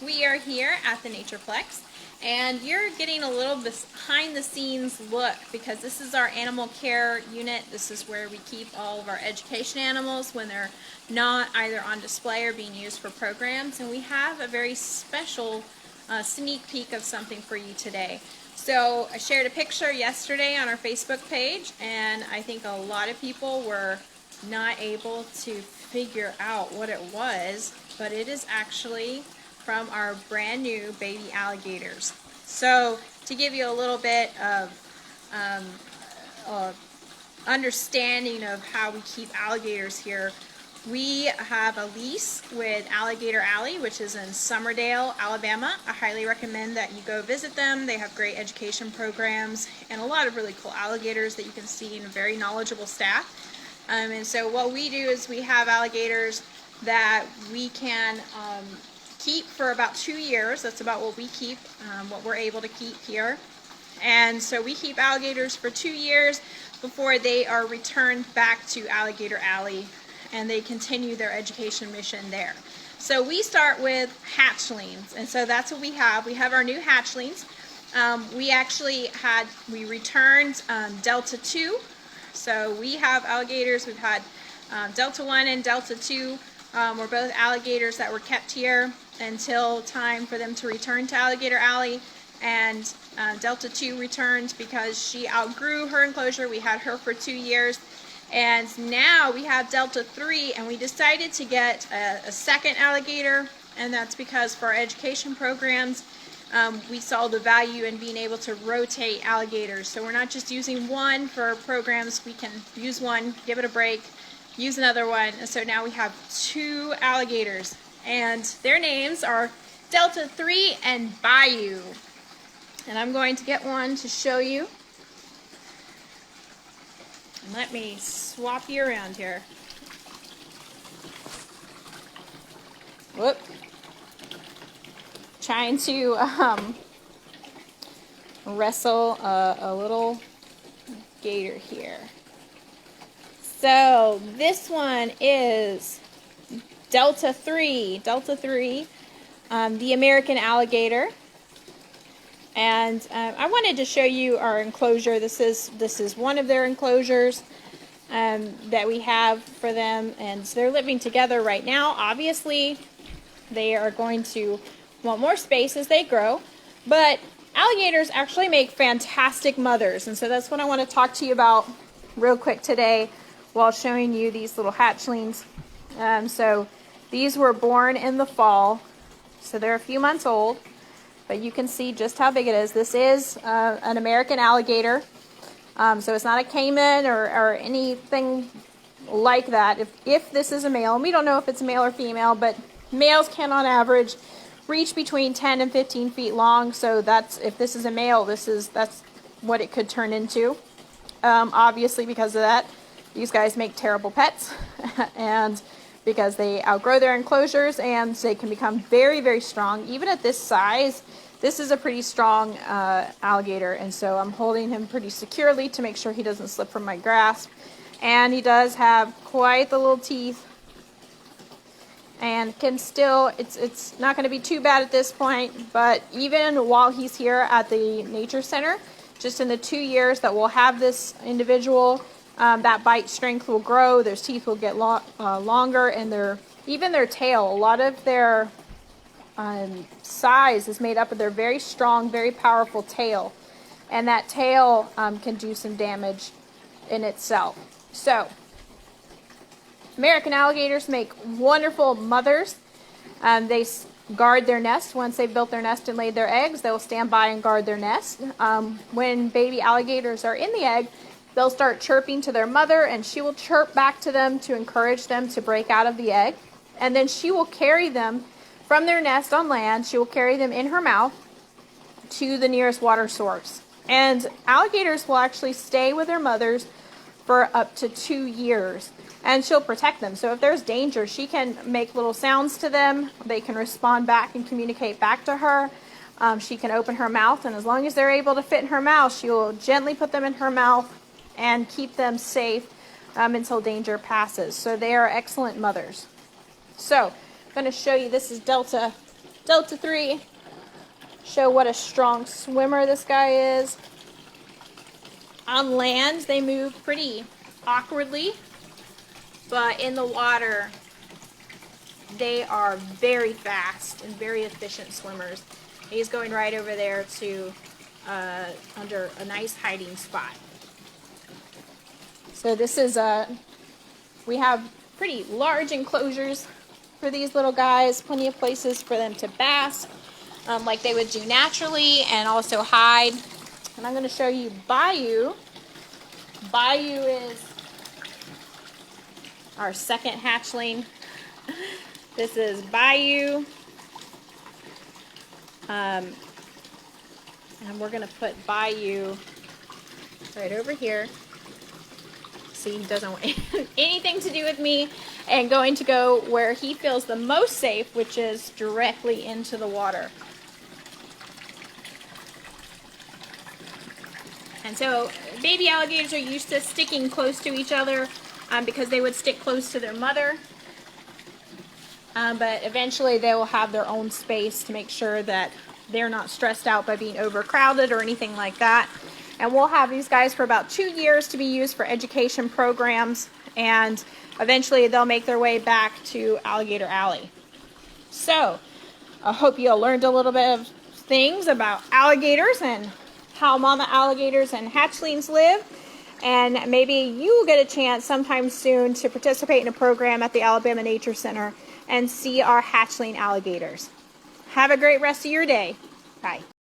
We are here at the Natureplex, and you're getting a little behind the scenes look because this is our animal care unit. This is where we keep all of our education animals when they're not either on display or being used for programs, and we have a very special sneak peek of something for you today. So I shared a picture yesterday on our Facebook page, and I think a lot of people were not able to figure out what it was, but it is actually from our brand new baby alligators. So to give you a little bit of understanding of how we keep alligators here, we have a lease with Alligator Alley, which is in Summerdale, Alabama. I highly recommend that you go visit them. They have great education programs and a lot of really cool alligators that you can see, and a very knowledgeable staff. And so what we do is we have alligators that we can keep for about 2 years. That's about what we keep, what we're able to keep here. And so we keep alligators for 2 years before they are returned back to Alligator Alley, and they continue their education mission there. So we start with hatchlings, and so that's what we have. We have our new hatchlings. We returned Delta 2. So we have alligators. We've had Delta 1 and Delta 2 were both alligators that were kept here until time for them to return to Alligator Alley. And Delta 2 returned because she outgrew her enclosure. We had her for 2 years. And now we have Delta 3, and we decided to get a second alligator, and that's because for our education programs, we saw the value in being able to rotate alligators. So we're not just using one for programs. We can use one, give it a break, use another one. And so now we have 2 alligators, and their names are Delta 3 and Bayou. And I'm going to get one to show you. And let me swap you around here. Whoop. Trying to wrestle a little gator here. So this one is Delta 3, the American alligator. And I wanted to show you our enclosure. This is one of their enclosures that we have for them, and they're living together right now. Obviously, they are going to want more space as they grow, but alligators actually make fantastic mothers, and so that's what I want to talk to you about real quick today while showing you these little hatchlings. So these were born in the fall, so they're a few months old. But you can see just how big it is. This is an American alligator. So it's not a caiman or anything like that. If this is a male, and we don't know if it's male or female, but males can on average reach between 10 and 15 feet long. So that's, if this is a male, that's what it could turn into. Obviously, because of that, these guys make terrible pets. And because they outgrow their enclosures, and they can become very, very strong. Even at this size, this is a pretty strong alligator, and so I'm holding him pretty securely to make sure he doesn't slip from my grasp. And he does have quite the little teeth, and can still, it's not going to be too bad at this point, but even while he's here at the Nature Center, just in the 2 years that we'll have this individual, that bite strength will grow, their teeth will get longer, and even their tail, a lot of their size is made up of their very strong, very powerful tail, and that tail can do some damage in itself. So American alligators make wonderful mothers. They guard their nest. Once they've built their nest and laid their eggs, they'll stand by and guard their nest. When baby alligators are in the egg, they'll start chirping to their mother, and she will chirp back to them to encourage them to break out of the egg. And then she will carry them from their nest on land. She will carry them in her mouth to the nearest water source. And alligators will actually stay with their mothers for up to 2 years. And she'll protect them. So if there's danger, she can make little sounds to them. They can respond back and communicate back to her. She can open her mouth, and as long as they're able to fit in her mouth, she will gently put them in her mouth and keep them safe until danger passes. So they are excellent mothers. So I'm going to show you, this is Delta Delta 3, show what a strong swimmer this guy is. On land, they move pretty awkwardly, but in the water, they are very fast and very efficient swimmers. He's going right over there to under a nice hiding spot. So this is we have pretty large enclosures for these little guys, plenty of places for them to bask, like they would do naturally, and also hide. And I'm going to show you Bayou. Bayou is our second hatchling. This is Bayou. And we're going to put Bayou right over here. See, he doesn't want anything to do with me, and going to go where he feels the most safe, which is directly into the water. And so baby alligators are used to sticking close to each other because they would stick close to their mother. But eventually they will have their own space to make sure that they're not stressed out by being overcrowded or anything like that. And we'll have these guys for about 2 years to be used for education programs, and eventually they'll make their way back to Alligator Alley. So I hope you all learned a little bit of things about alligators and how mama alligators and hatchlings live, and maybe you will get a chance sometime soon to participate in a program at the Alabama Nature Center and see our hatchling alligators. Have a great rest of your day. Bye.